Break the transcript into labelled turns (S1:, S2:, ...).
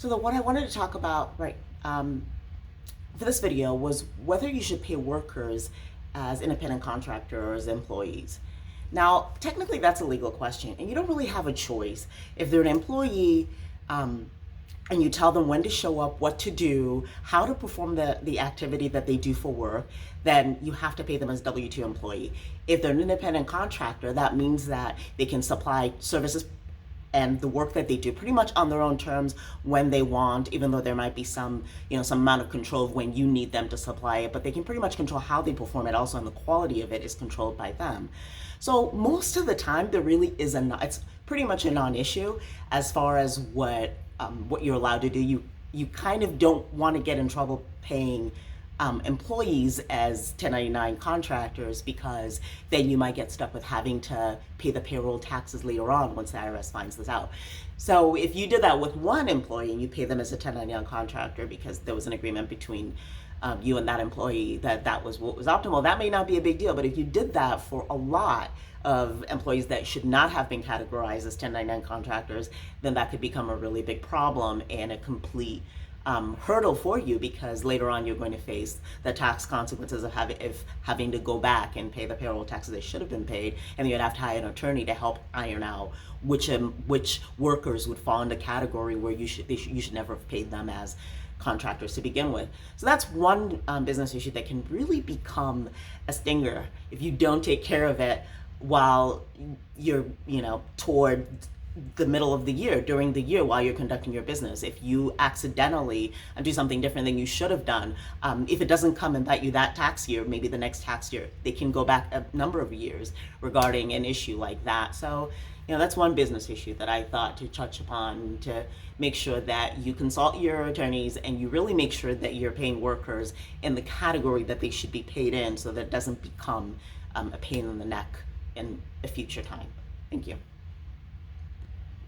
S1: What I wanted to talk about, for this video was whether you should pay workers as independent contractors, employees. Now, technically, that's a legal question, and you don't really have a choice. If they're an employee, and you tell them when to show up, what to do, how to perform the activity that they do for work, then you have to pay them as W-2 employee. If they're an independent contractor, that means that they can supply services and the work that they do pretty much on their own terms when they want, even though there might be some amount of control of when you need them to supply it, but they can pretty much control how they perform it also, and the quality of it is controlled by them. So most of the time there really is it's pretty much a non-issue as far as what you're allowed to do. You kind of don't want to get in trouble paying employees as 1099 contractors, because then you might get stuck with having to pay the payroll taxes later on once the IRS finds this out. So if you did that with one employee and you pay them as a 1099 contractor because there was an agreement between you and that employee that was what was optimal, that may not be a big deal. But if you did that for a lot of employees that should not have been categorized as 1099 contractors, then that could become a really big problem and a complete hurdle for you, because later on you're going to face the tax consequences of having to go back and pay the payroll taxes that should have been paid, and you'd have to hire an attorney to help iron out which workers would fall into category where you should never have paid them as contractors to begin with. So that's one business issue that can really become a stinger if you don't take care of it while you're toward the middle of the year, during the year while you're conducting your business. If you accidentally do something different than you should have done, if it doesn't come and bite you that tax year, maybe the next tax year, they can go back a number of years regarding an issue like that. So, that's one business issue that I thought to touch upon, to make sure that you consult your attorneys and you really make sure that you're paying workers in the category that they should be paid in, so that it doesn't become a pain in the neck in a future time. Thank you.